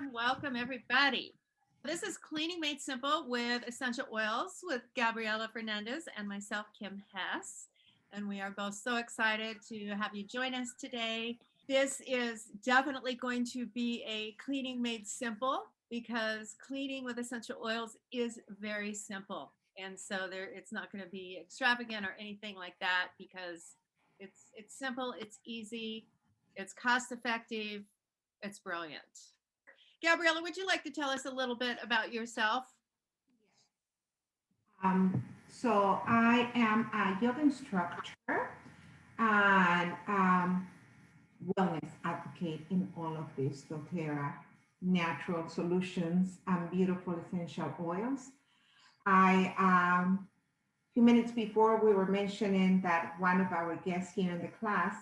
Welcome, everybody. This is Cleaning Made Simple with Essential Oils with Gabriela Fernandez and myself, Kim Hess. And we are both so excited to have you join us today. This is definitely going to be a cleaning made simple because cleaning with essential oils is very simple. And so it's not going to be extravagant or anything like that because it's simple, it's easy, it's cost effective, it's brilliant. Gabriela, would you like to tell us a little bit about yourself? So I am a yoga instructor and wellness advocate in all of this doTERRA natural solutions and beautiful essential oils. I a few minutes before we were mentioning that one of our guests here in the class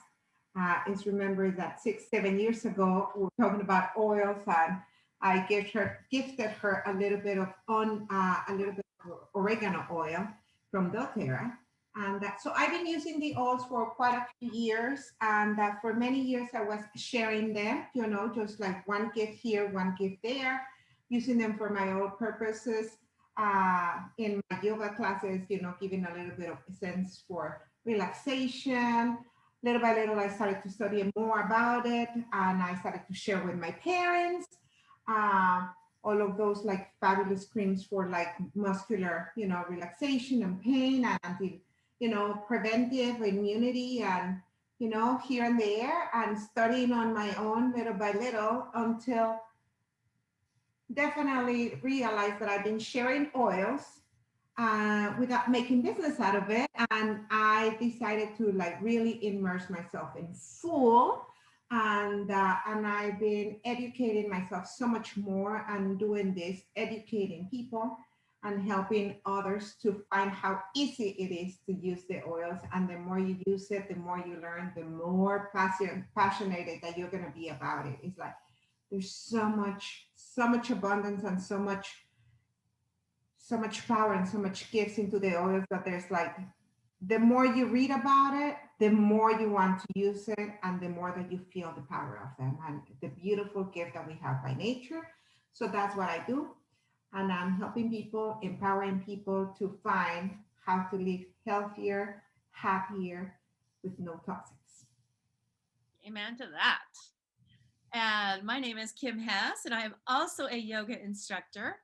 is remember that 6, 7 years ago we were talking about oils and I gifted her a little bit of a little bit of oregano oil from doTERRA. And so I've been using the oils for quite a few years, and for many years I was sharing them, just like one gift here, one gift there, using them for my own purposes in my yoga classes, giving a little bit of sense for relaxation. Little by little, I started to study more about it, and I started to share with my parents uh, all of those like fabulous creams for like muscular, relaxation and pain and preventive immunity and here and there, and studying on my own little by little until definitely realized that I've been sharing oils without making business out of it. And I decided to like really immerse myself in full. And I've been educating myself so much more and doing this, educating people and helping others to find how easy it is to use the oils. And the more you use it, the more you learn, the more passionate that you're going to be about it. It's like there's so much abundance and so much power and so much gifts into the oils that there's like the more you read about it, the more you want to use it and the more that you feel the power of them and the beautiful gift that we have by nature. So that's what I do. And I'm helping people, empowering people to find how to live healthier, happier with no toxics. Amen to that. And my name is Kim Hess, and I am also a yoga instructor.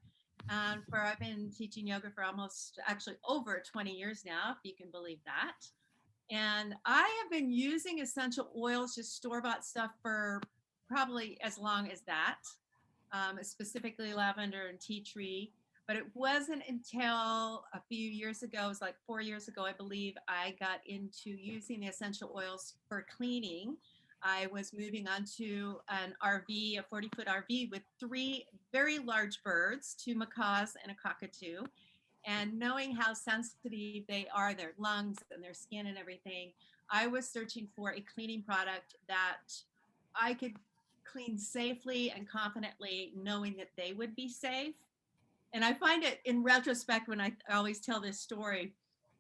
And I've been teaching yoga for almost actually over 20 years now, if you can believe that. And I have been using essential oils, just store bought stuff, for probably as long as that, specifically lavender and tea tree. But it wasn't until a few years ago, it was like 4 years ago, I believe, I got into using the essential oils for cleaning. I was moving onto an RV, a 40-foot RV with three very large birds, two macaws and a cockatoo. And knowing how sensitive they are, their lungs and their skin and everything, I was searching for a cleaning product that I could clean safely and confidently, knowing that they would be safe. And I find it in retrospect when I always tell this story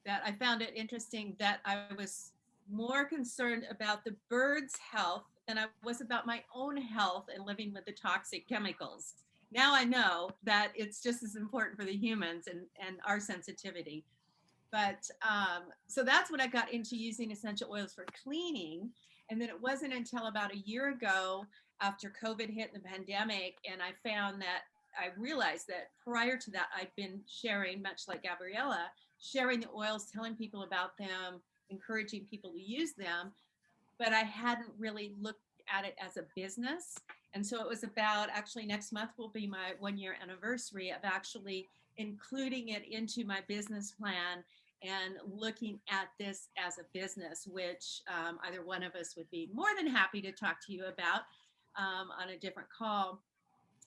that I found it interesting that I was more concerned about the birds' health than I was about my own health and living with the toxic chemicals. Now I know that it's just as important for the humans and our sensitivity. But so that's when I got into using essential oils for cleaning. And then it wasn't until about a year ago, after COVID hit the pandemic, and I found that I realized that prior to that, I'd been sharing, much like Gabriella, sharing the oils, telling people about them, encouraging people to use them, but I hadn't really looked at it as a business. And so it was about, actually next month will be my 1 year anniversary of actually including it into my business plan and looking at this as a business, which either one of us would be more than happy to talk to you about on a different call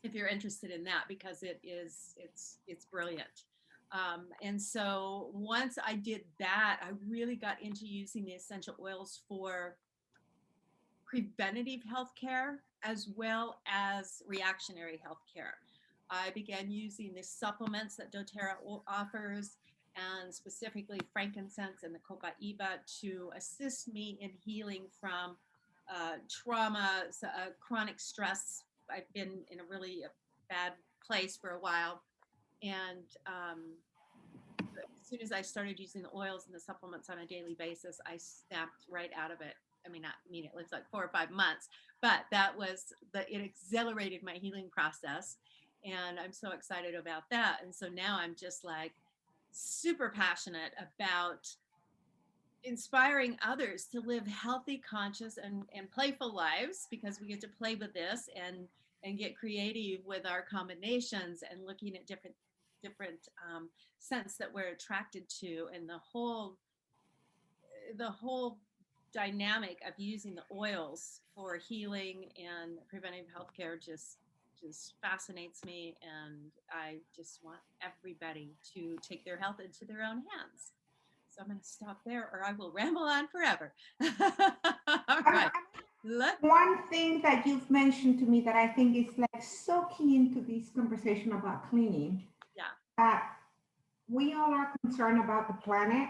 if you're interested in that, because it's brilliant. And so once I did that, I really got into using the essential oils for preventative health care as well as reactionary health care. I began using the supplements that doTERRA offers, and specifically frankincense and the copaiba, to assist me in healing from trauma, chronic stress, I've been in a really bad place for a while, and as soon as I started using the oils and the supplements on a daily basis, I snapped right out of it. I mean, not immediately, it's like 4 or 5 months, but it accelerated my healing process. And I'm so excited about that. And so now I'm just like super passionate about inspiring others to live healthy, conscious, and playful lives, because we get to play with this and get creative with our combinations and looking at different scents that we're attracted to, and the whole dynamic of using the oils for healing and preventive healthcare just fascinates me, and I just want everybody to take their health into their own hands. So I'm going to stop there, or I will ramble on forever. All right. Let One thing that you've mentioned to me that I think is like so key into this conversation about cleaning, Yeah. that we all are concerned about the planet.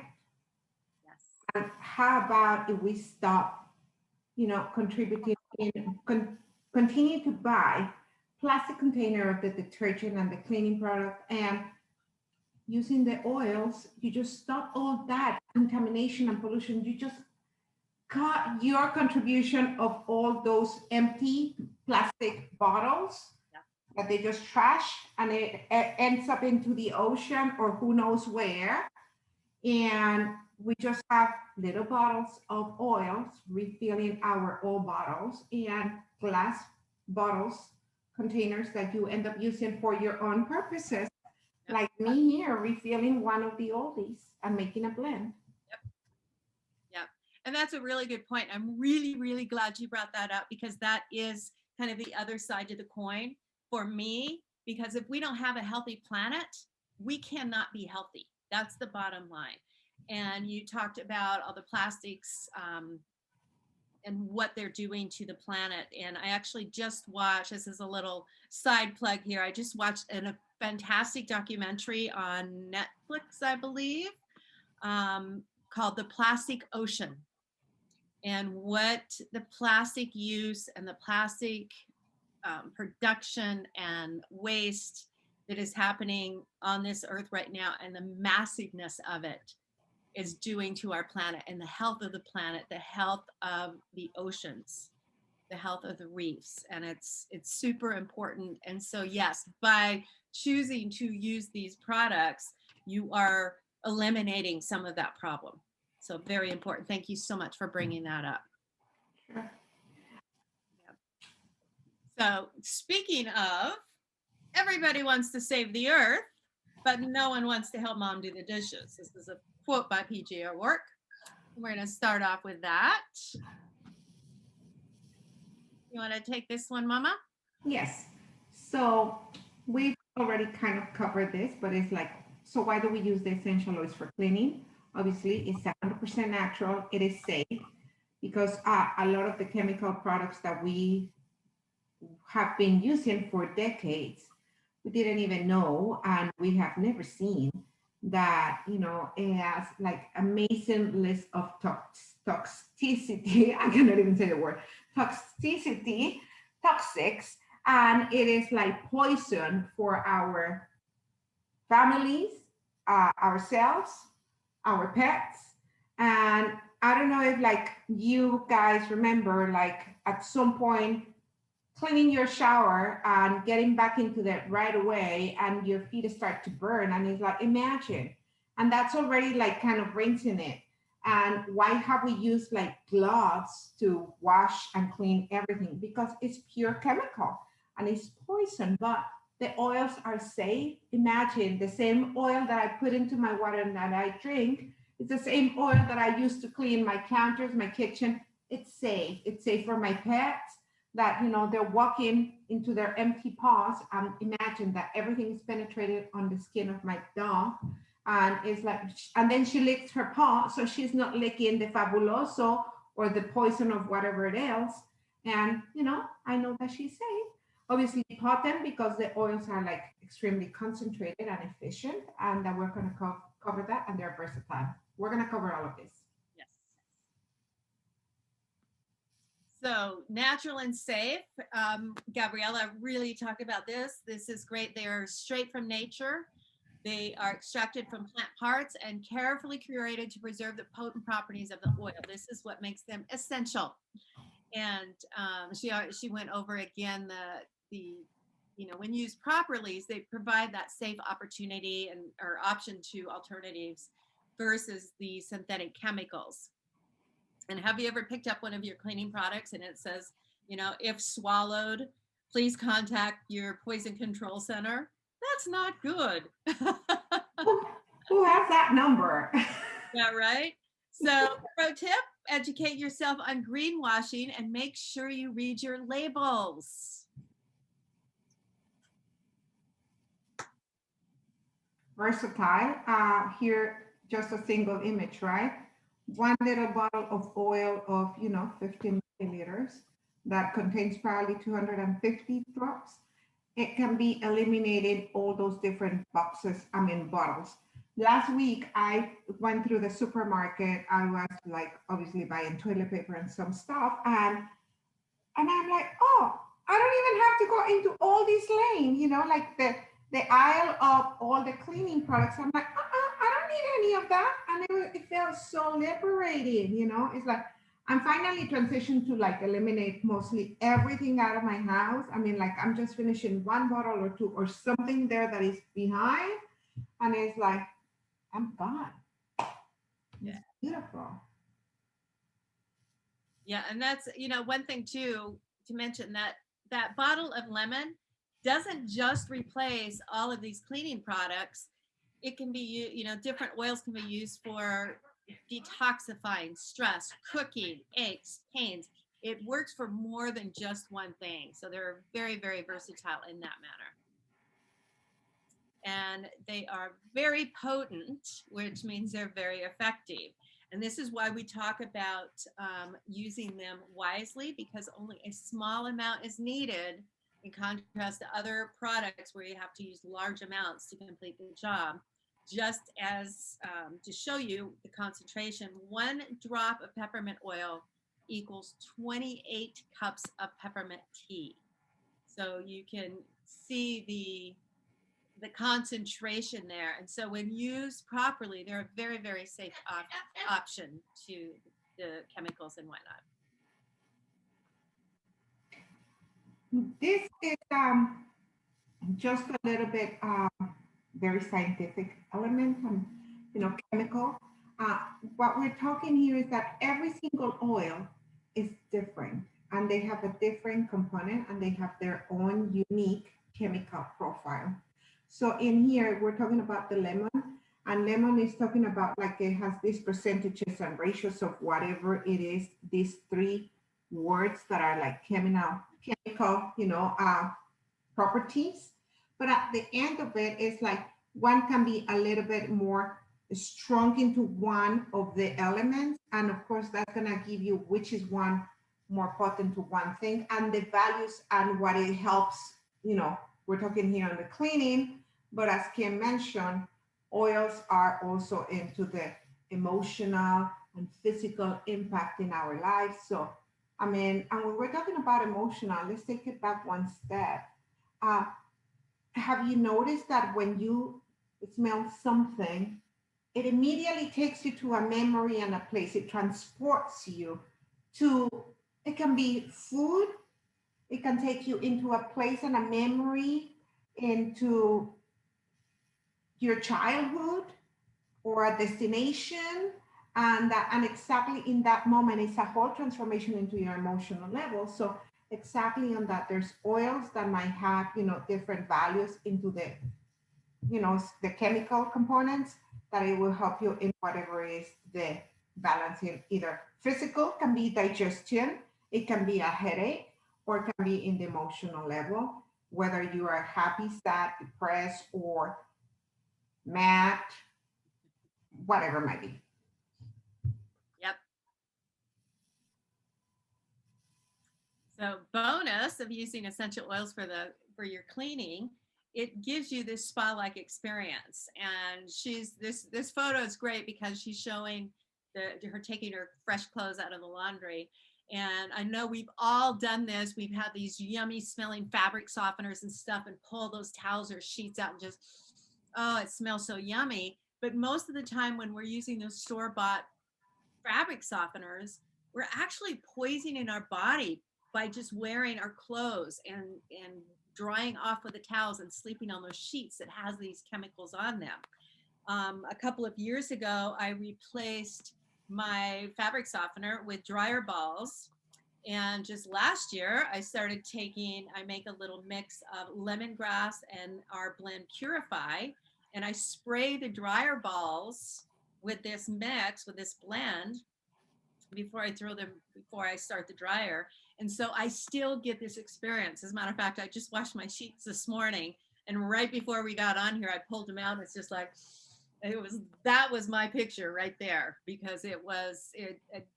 Yes. And how about if we stop, contributing continue to buy plastic container of the detergent and the cleaning product, and using the oils, you just stop all that contamination and pollution. You just cut your contribution of all those empty plastic bottles Yeah. that they just trash, and it ends up into the ocean or who knows where. And we just have little bottles of oils, refilling our old bottles, and glass bottles, containers that you end up using for your own purposes. Yep. Like me here, refilling one of the oldies and making a blend. Yep. Yep. And that's a really good point. I'm really, really glad you brought that up, because that is kind of the other side to the coin for me. Because if we don't have a healthy planet, we cannot be healthy. That's the bottom line. And you talked about all the plastics and what they're doing to the planet. And I actually just watched, this is a little side plug here, I just watched a fantastic documentary on Netflix, I believe, called The Plastic Ocean, and what the plastic use and the plastic production and waste that is happening on this earth right now, and the massiveness of it is doing to our planet and the health of the planet, the health of the oceans, the health of the reefs. And it's super important. And so yes, by choosing to use these products, you are eliminating some of that problem. So very important. Thank you so much for bringing that up. Sure. So speaking of, everybody wants to save the earth, but no one wants to help mom do the dishes. This is a quote by PJ O'Rourke. We're going to start off with that. You want to take this one, Mama? Yes. So we've already kind of covered this, but it's like, so why do we use the essential oils for cleaning? Obviously, it's 100% natural. It is safe, because a lot of the chemical products that we have been using for decades, we didn't even know, and we have never seen that, it has like amazing list of toxicity. I cannot even say the word toxicity, toxics, and it is like poison for our families, ourselves, our pets. And I don't know if like you guys remember, like at some point cleaning your shower and getting back into that right away, and your feet start to burn, and it's like, imagine, and that's already like kind of rinsing it. And why have we used like gloves to wash and clean everything? Because it's pure chemical and it's poison, but the oils are safe. Imagine the same oil that I put into my water that I drink, it's the same oil that I use to clean my counters, my kitchen. It's safe. It's safe for my pets, that they're walking into their empty paws, and imagine that everything is penetrated on the skin of my dog, and it's like, and then she licks her paw, so she's not licking the fabuloso or the poison of whatever it else. And I know that she's safe. Obviously potent, because the oils are like extremely concentrated and efficient, and that we're going to cover that, and they're versatile. We're going to cover all of this. Yes. So natural and safe. Gabriela really talked about this. This is great. They are straight from nature. They are extracted from plant parts and carefully curated to preserve the potent properties of the oil. This is what makes them essential. And she went over again the when used properly, they provide that safe opportunity and or option to alternatives versus the synthetic chemicals. And have you ever picked up one of your cleaning products and it says, if swallowed, please contact your poison control center? That's not good. Who, who has that number? Yeah, right? So, pro tip, educate yourself on greenwashing and make sure you read your labels. Versatile. Here, just a single image, right? One little bottle of oil of, 15 milliliters that contains probably 250 drops. It can be eliminated all those different bottles. Last week, I went through the supermarket. I was like, obviously buying toilet paper and some stuff. And I'm like, oh, I don't even have to go into all these lanes, like the aisle of all the cleaning products. I'm like, I don't need any of that. And it felt so liberating, It's like I'm finally transitioned to like eliminate mostly everything out of my house. I mean, like I'm just finishing one bottle or two or something there that is behind. And it's like, I'm gone. It's beautiful. Yeah, and that's, one thing too to mention that that bottle of lemon doesn't just replace all of these cleaning products. It can be, different oils can be used for detoxifying, stress, cooking, aches, pains. It works for more than just one thing. So they're very, very versatile in that manner. And they are very potent, which means they're very effective. And this is why we talk about using them wisely, because only a small amount is needed in contrast to other products where you have to use large amounts to complete the job. Just as to show you the concentration, 1 drop of peppermint oil equals 28 cups of peppermint tea. So you can see the concentration there. And so when used properly, they're a very, very safe option to the chemicals and whatnot. This is just a little bit very scientific element and chemical. Uh, what we're talking here is that every single oil is different and they have a different component and they have their own unique chemical profile. So in here, we're talking about the lemon, and lemon is talking about like it has these percentages and ratios of whatever it is, these three words that are like chemical, properties. But at the end of it, it's like one can be a little bit more strong into one of the elements. And of course, that's going to give you which is one more potent to one thing and the values and what it helps. We're talking here on the cleaning, but as Kim mentioned, oils are also into the emotional and physical impact in our lives. So, I mean, and when we're talking about emotional, let's take it back one step. Uh, have you noticed that when you smell something, it immediately takes you to a memory and a place? It transports you to, it can be food, it can take you into a place and a memory, into your childhood or a destination. And exactly in that moment, it's a whole transformation into your emotional level. So exactly on that, there's oils that might have, different values into the chemical components that it will help you in whatever is the balancing. Either physical can be digestion, it can be a headache, or it can be in the emotional level, whether you are happy, sad, depressed, or mad, whatever it might be. Yep. So bonus of using essential oils for your cleaning, it gives you this spa-like experience. And this photo is great because she's showing her taking her fresh clothes out of the laundry. And I know we've all done this. We've had these yummy smelling fabric softeners and stuff and pull those towels or sheets out and just, oh, it smells so yummy. But most of the time when we're using those store-bought fabric softeners, we're actually poisoning our body by just wearing our clothes and drying off with the towels and sleeping on those sheets that has these chemicals on them. A couple of years ago, I replaced my fabric softener with dryer balls. And just last year, I make a little mix of lemongrass and our blend Purify, and I spray the dryer balls with this mix, with this blend, before I start the dryer. And so I still get this experience. As a matter of fact, I just washed my sheets this morning, and right before we got on here, I pulled them out. And it's just like, that was my picture right there, because it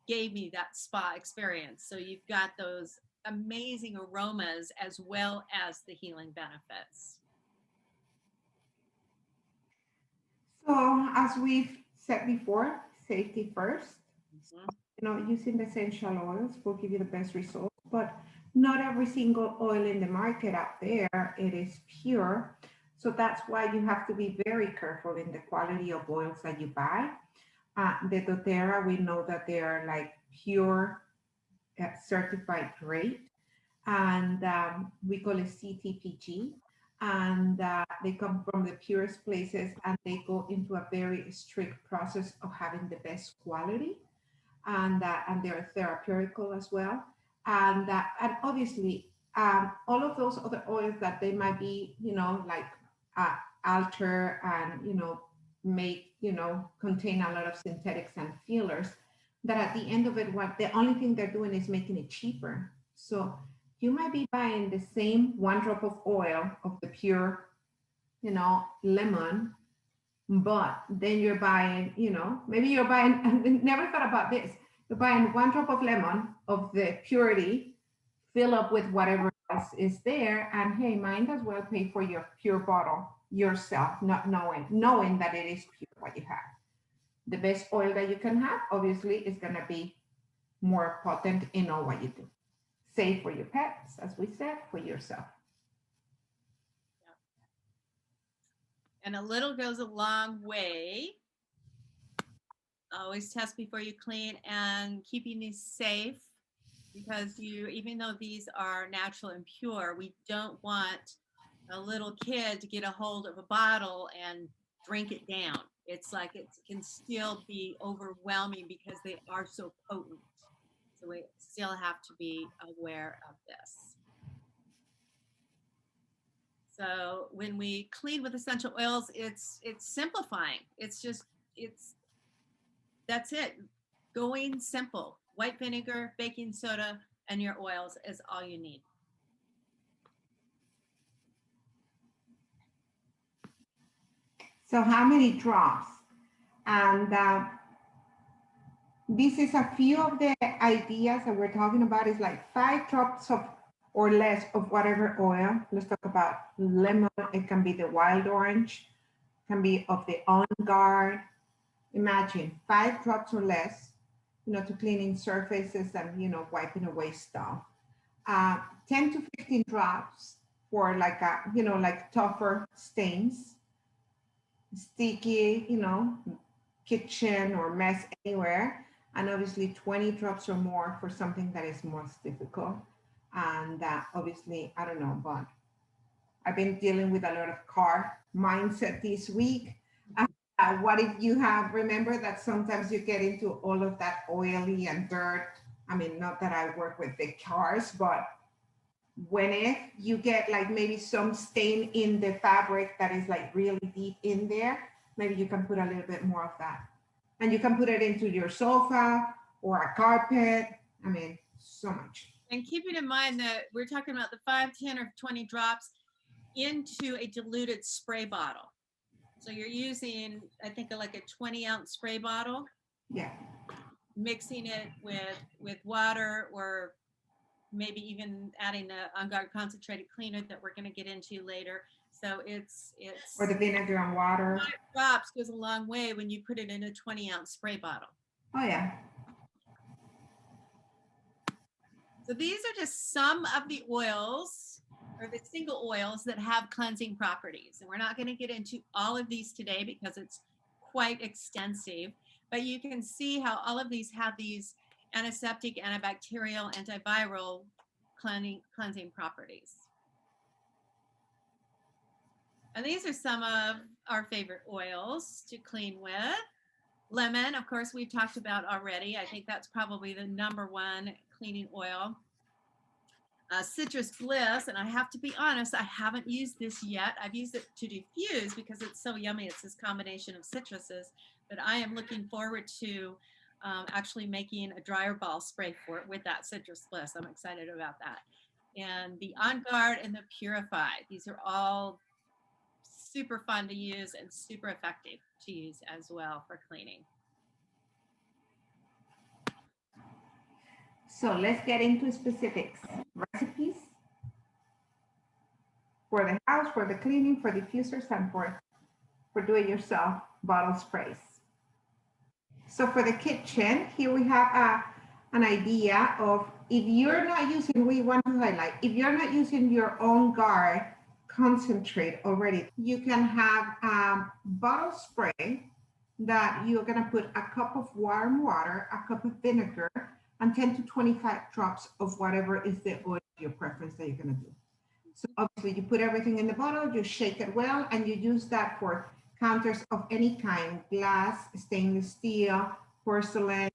gave me that spa experience. So you've got those amazing aromas as well as the healing benefits. So as we've said before, safety first. Mhm. Using the essential oils will give you the best results, but not every single oil in the market out there, it is pure. So that's why you have to be very careful in the quality of oils that you buy. The doTERRA, we know that they are like pure, certified grade, and we call it CTPG. And they come from the purest places, and they go into a very strict process of having the best quality, and they're therapeutical as well. And obviously, all of those other oils that they might be, like uh, alter and make, contain a lot of synthetics and fillers. That at the end of it, what the only thing they're doing is making it cheaper. So you might be buying the same one drop of oil of the pure, lemon, but then you're buying, maybe you're buying, I never thought about this. You're buying one drop of lemon of the purity, fill up with whatever else is there, and hey, might as well pay for your pure bottle yourself, not knowing that it is pure what you have. The best oil that you can have, obviously, is gonna be more potent in all what you do. Safe for your pets, as we said, for yourself. And a little goes a long way. Always test before you clean, and keeping these safe, because even though these are natural and pure, we don't want a little kid to get a hold of a bottle and drink it down. It's like it can still be overwhelming because they are so potent. So we still have to be aware of this. So when we clean with essential oils, it's simplifying. It's that's it. Going simple. White vinegar, baking soda, and your oils is all you need. So how many drops? And this is a few of the ideas that we're talking about. Is like 5 drops of or less of whatever oil. Let's talk about lemon. It can be the wild orange, can be of the on guard. Imagine 5 drops or less, to cleaning surfaces and wiping away stuff. 10 to 15 drops for like like tougher stains, sticky, kitchen or mess anywhere. And obviously 20 drops or more for something that is most difficult. And obviously, I don't know, but I've been dealing with a lot of car mindset this week. What if you remember that sometimes you get into all of that oily and dirt? I mean, not that I work with the cars, but if you get like maybe some stain in the fabric that is like really deep in there, maybe you can put a little bit more of that. And you can put it into your sofa or a carpet. I mean, so much. And keeping in mind that we're talking about the 5, 10, or 20 drops into a diluted spray bottle. So you're using, I think, like a 20-ounce spray bottle. Yeah. Mixing it with water, or maybe even adding the On Guard concentrated cleaner that we're going to get into later. So it's or the vinegar and water. 5 drops goes a long way when you put it in a 20-ounce spray bottle. Oh yeah. So these are just some of the oils or the single oils that have cleansing properties. And we're not going to get into all of these today because it's quite extensive, but you can see how all of these have these antiseptic, antibacterial, antiviral cleansing properties. And these are some of our favorite oils to clean with. Lemon, of course, we've talked about already. I think that's probably the #1 cleaning oil. Citrus Bliss, and I have to be honest, I haven't used this yet. I've used it to diffuse because it's so yummy. It's this combination of citruses, but I am looking forward to actually making a dryer ball spray for it with that Citrus Bliss. I'm excited about that. And the On Guard and the Purify. These are all super fun to use and super effective to use as well for cleaning. So let's get into specifics. Recipes for the house, for the cleaning, for diffusers, and for do-it-yourself bottle sprays. So for the kitchen, here we have an idea of if you're not using, we want to highlight, if you're not using your own guard concentrate already, you can have a bottle spray that you're going to put a cup of warm water, a cup of vinegar, and 10 to 25 drops of whatever is the oil of your preference that you're going to do. So obviously you put everything in the bottle, you shake it well, and you use that for counters of any kind, glass, stainless steel, porcelain,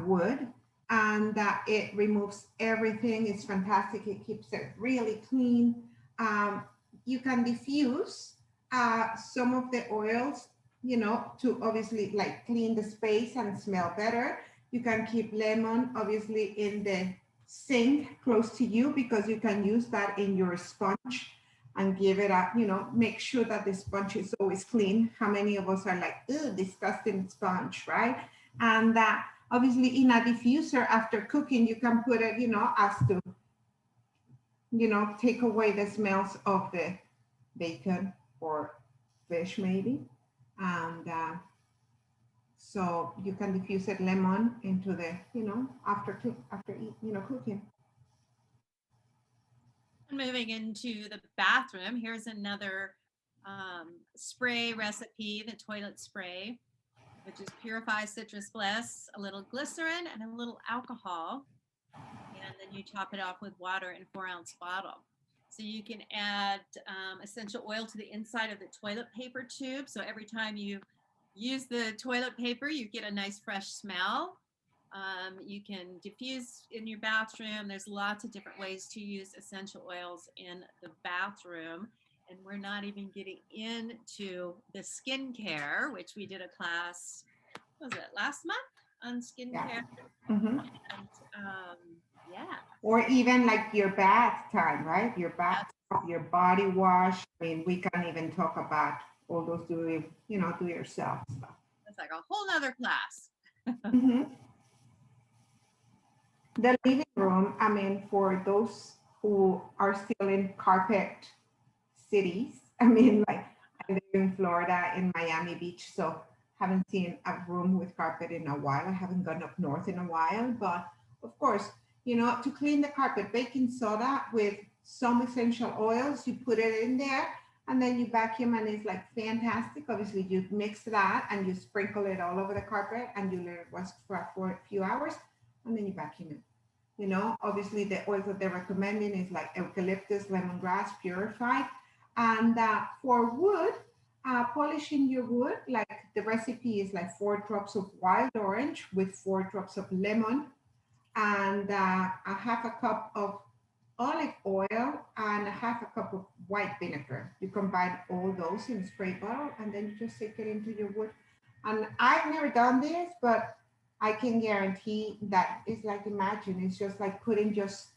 wood, and it removes everything. It's fantastic. It keeps it really clean. You can diffuse some of the oils, you know, to obviously like clean the space and smell better. You can keep lemon obviously in the sink close to you because you can use that in your sponge and give it a, you know, make sure that the sponge is always clean. How many of us are like, oh, disgusting sponge, right? And obviously in a diffuser after cooking, you can put it, you know, as to, you know, take away the smells of the bacon or fish maybe. And so you can diffuse it lemon into the, you know, after you know, cooking. Moving into the bathroom, here's another spray recipe, the toilet spray, which is Purify Citrus Bliss, a little glycerin and a little alcohol. And then you top it off with water in a 4-ounce bottle. So you can add essential oil to the inside of the toilet paper tube. So every time you use the toilet paper, you get a nice fresh smell. You can diffuse in your bathroom. There's lots of different ways to use essential oils in the bathroom. And we're not even getting into the skincare, which we did a class, what was it, last month on skincare? Yeah. Mm-hmm. And yeah. Or even like your bath time, right? Your bath, your body wash. I mean, we can even talk about all those do yourself stuff. It's like a whole nother class. Mm-hmm. The living room, I mean, for those who are still in carpet cities, I mean, like I live in Florida, in Miami Beach, so haven't seen a room with carpet in a while. I haven't gone up north in a while, but of course, you know, to clean the carpet, baking soda with some essential oils, you put it in there and then you vacuum and it's like fantastic. Obviously, you mix that and you sprinkle it all over the carpet and you let it rest for a few hours and then you vacuum it. You know, obviously the oils that they're recommending is like eucalyptus, lemongrass, purified. And for wood, polishing your wood, like the recipe is like 4 drops of wild orange with 4 drops of lemon and a half a cup of olive oil and a half a cup of white vinegar. You combine all those in a spray bottle and then you just take it into your wood. And I've never done this, but I can guarantee that it's like, imagine, it's just like putting just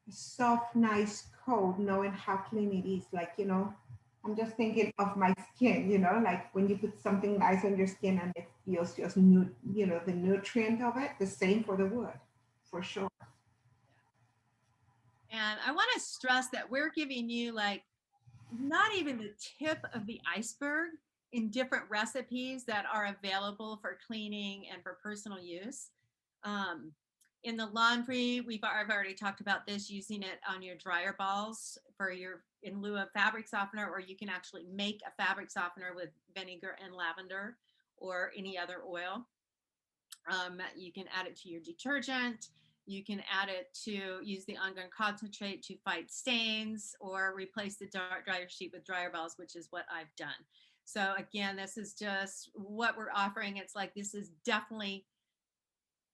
a soft, nice coat, knowing how clean it is. Like, you know, I'm just thinking of my skin, you know, like when you put something nice on your skin and it feels just, you know, the nutrient of it, the same for the wood, for sure. And I want to stress that we're giving you like not even the tip of the iceberg in different recipes that are available for cleaning and for personal use. In the laundry, I've already talked about this, using it on your dryer balls for your, in lieu of fabric softener, or you can actually make a fabric softener with vinegar and lavender or any other oil. You can add it to your detergent. You can add it to use the on-gun concentrate to fight stains, or replace the dryer sheet with dryer balls, which is what I've done. So again, this is just what we're offering. It's like, this is definitely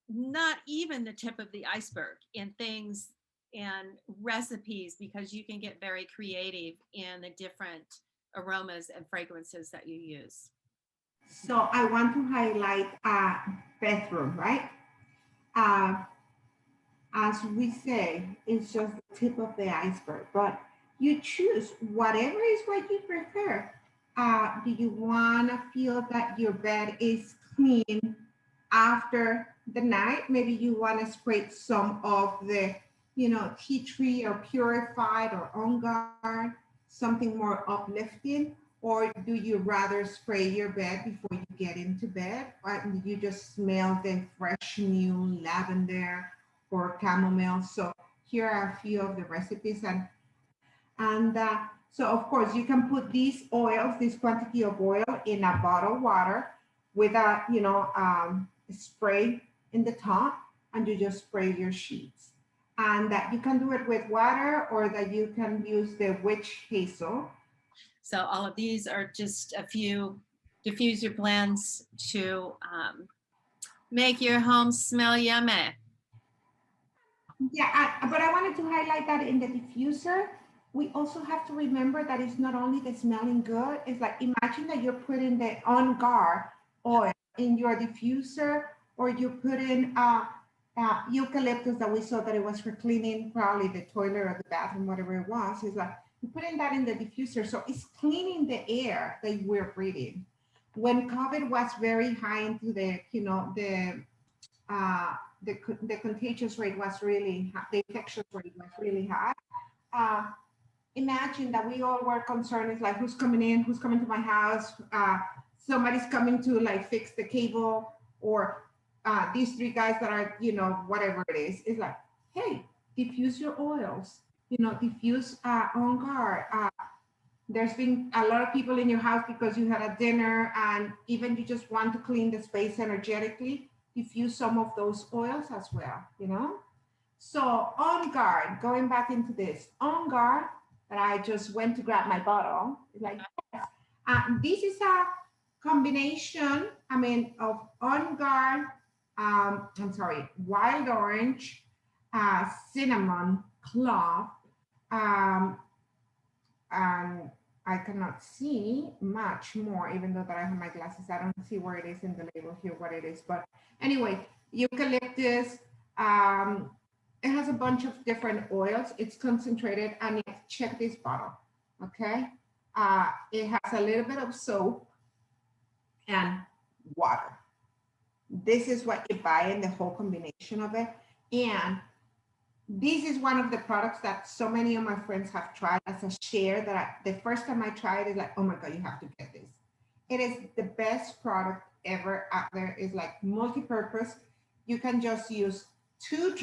not even the tip of the iceberg in things and recipes, because you can get very creative in the different aromas and fragrances that you use. So I want to highlight bathroom, right? Uh, as we say, it's just the tip of the iceberg, but you choose whatever is what you prefer. Do you want to feel that your bed is clean after the night? Maybe you want to spray some of the, tea tree or purified or on guard, something more uplifting. Or do you rather spray your bed before you get into bed? Or you just smell the fresh new lavender or chamomile? So here are a few of the recipes. And so of course you can put these oils, this quantity of oil, in a bottle of water with a, spray in the top, and you just spray your sheets. And that you can do it with water, or that you can use the witch hazel. So all of these are just a few diffuser blends to make your home smell yummy. Yeah, but I wanted to highlight that in the diffuser, we also have to remember that it's not only the smelling good. It's like, imagine that you're putting the On Guard oil in your diffuser, or you put in eucalyptus that we saw that it was for cleaning probably the toilet or the bathroom, whatever it was. It's like you putting that in the diffuser, so it's cleaning the air that we're breathing. When COVID was very high into the, uh, the contagious rate was really high, the infection rate was really high. Uh, Imagine that we all were concerned. It's like, who's coming in? Who's coming to my house? Somebody's coming to like fix the cable, or these three guys that are, whatever it is. It's like, hey, diffuse your oils. Diffuse On Guard. There's been a lot of people in your house because you had a dinner, and even you just want to clean the space energetically, diffuse some of those oils as well. So On Guard, going back into this, On Guard, that I just went to grab my bottle, like, yes. This is a combination, of On Guard, wild orange, cinnamon, clove, um, and I cannot see much more, even though that I have my glasses. I don't see where it is in the label here, what it is. But anyway, eucalyptus. It has a bunch of different oils. It's concentrated, and check this bottle, okay? It has a little bit of soap and water. This is what you buy in the whole combination of it. And this is one of the products that so many of my friends have tried as a share, that the first time I tried it, like, oh my God, you have to get this. It is the best product ever out there. It's like multi-purpose. You can just use 2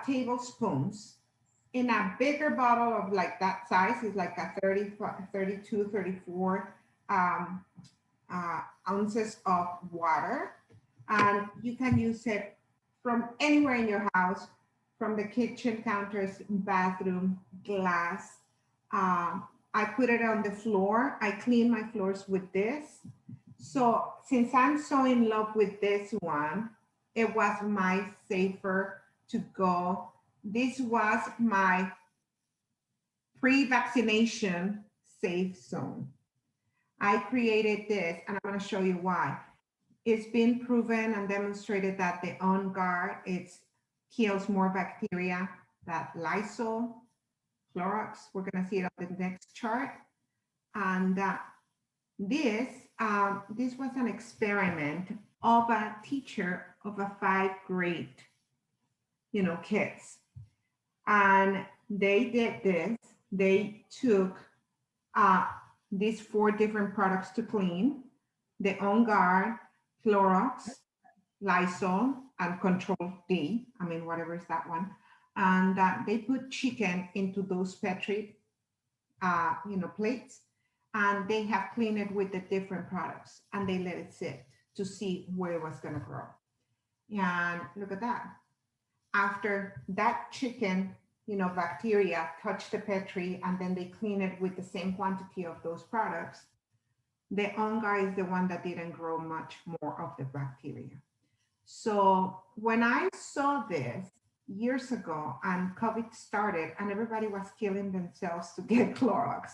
tablespoons in a bigger bottle of like that size. Is like a 32, 34 ounces of water. And you can use it from anywhere in your house, from the kitchen counters, bathroom, glass. I put it on the floor. I clean my floors with this. So since I'm so in love with this one, it was my safer to go. This was my pre-vaccination safe zone. I created this, and I'm going to show you why. It's been proven and demonstrated that the On Guard, it kills more bacteria than Lysol, Clorox. We're going to see it on the next chart. And this was an experiment of a teacher of a 5th grade, kids. And they did this. They took these 4 different products to clean: the On Guard, Clorox, Lysol, and Control D, I mean, whatever is that one. And they put chicken into those Petri, plates, and they have cleaned it with the different products, and they let it sit to see where it was going to grow. And look at that. After that chicken, bacteria touched the Petri, and then they clean it with the same quantity of those products, the unga is the one that didn't grow much more of the bacteria. So when I saw this years ago and COVID started and everybody was killing themselves to get Clorox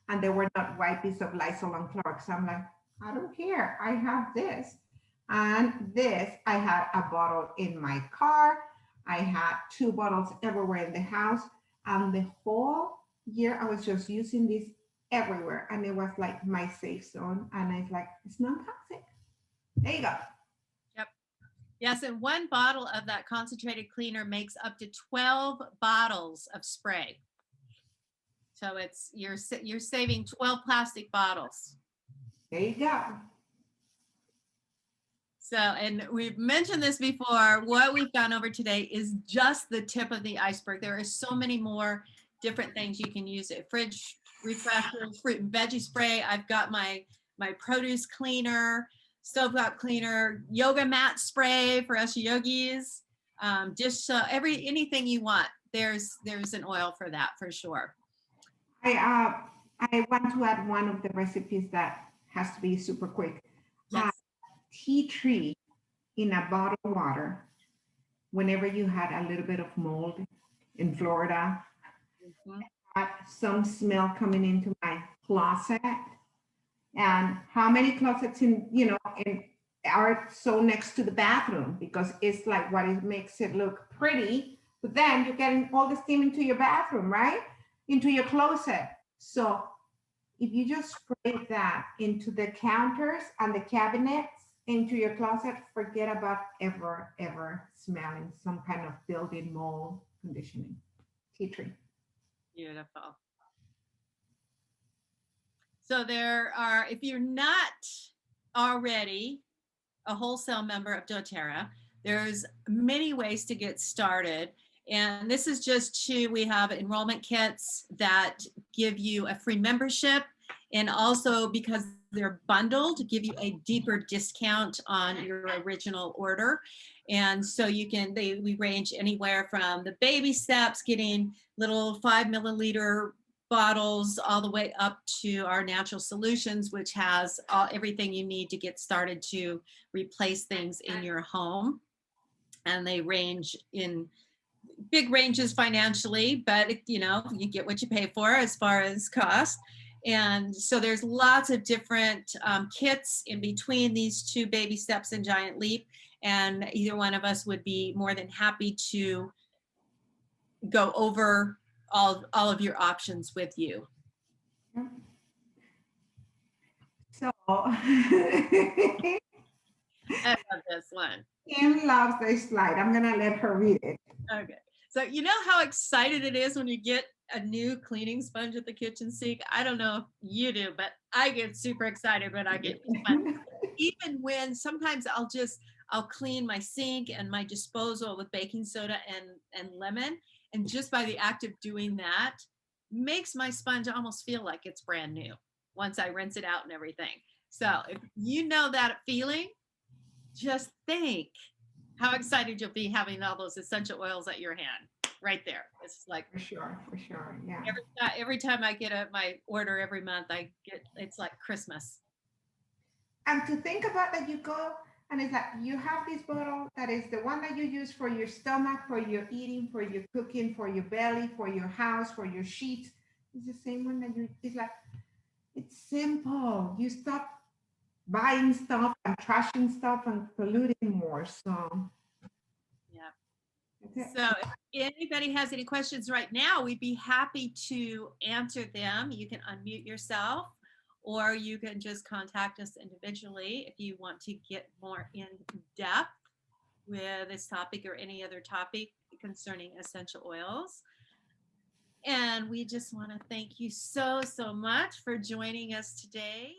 and there were not wipes of Lysol and Clorox, I'm like, I don't care. I have this. And this, I had a bottle in my car. I had 2 bottles everywhere in the house. And the whole year I was just using this everywhere. And it was like my safe zone. And it's like, it's not toxic. There you go. Yep. Yes, and 1 bottle of that concentrated cleaner makes up to 12 bottles of spray. So you're saving 12 plastic bottles. There you go. So, and we've mentioned this before, what we've gone over today is just the tip of the iceberg. There are so many more different things you can use it. Fridge refreshers, fruit and veggie spray. I've got my produce cleaner, stovetop cleaner, yoga mat spray for us yogis, anything you want. There's an oil for that for sure. I want to add one of the recipes that has to be super quick. Yes. Tea tree in a bottle of water whenever you had a little bit of mold in Florida. Mm-hmm. Had some smell coming into my closet. And how many closets are so next to the bathroom, because it's like what it makes it look pretty, but then you're getting all the steam into your bathroom, right? Into your closet. So if you just spray that into the counters and the cabinets, into your closet, forget about ever smelling some kind of building mold conditioning. Tea tree. Beautiful. So if you're not already a wholesale member of doTERRA, there's many ways to get started. And this is just we have enrollment kits that give you a free membership, and also because they're bundled, give you a deeper discount on your original order. And so we range anywhere from the baby steps, getting little 5 milliliter bottles, all the way up to our natural solutions, which has everything you need to get started to replace things in your home. And they range in big ranges financially, but you get what you pay for as far as cost. And so there's lots of different kits in between these 2 baby steps and giant leap. And either one of us would be more than happy to go over all of your options with you. So I love this one. Kim loves this slide. I'm gonna let her read it. Okay. So you know how excited it is when you get a new cleaning sponge at the kitchen sink? I don't know if you do, but I get super excited when I get the sponge. Even when sometimes I'll clean my sink and my disposal with baking soda and lemon. And just by the act of doing that makes my sponge almost feel like it's brand new once I rinse it out and everything. So if you know that feeling, just think how excited you'll be having all those essential oils at your hand right there. It's like for sure, yeah. Every time I get my order every month, it's like Christmas. And to think about that, you go and it's like you have this bottle that is the one that you use for your stomach, for your eating, for your cooking, for your belly, for your house, for your sheets. It's the same one that it's like, it's simple. You stop buying stuff and trashing stuff and polluting more. So yeah. So if anybody has any questions right now, we'd be happy to answer them. You can unmute yourself, or you can just contact us individually if you want to get more in depth with this topic or any other topic concerning essential oils. And we just want to thank you so much for joining us today.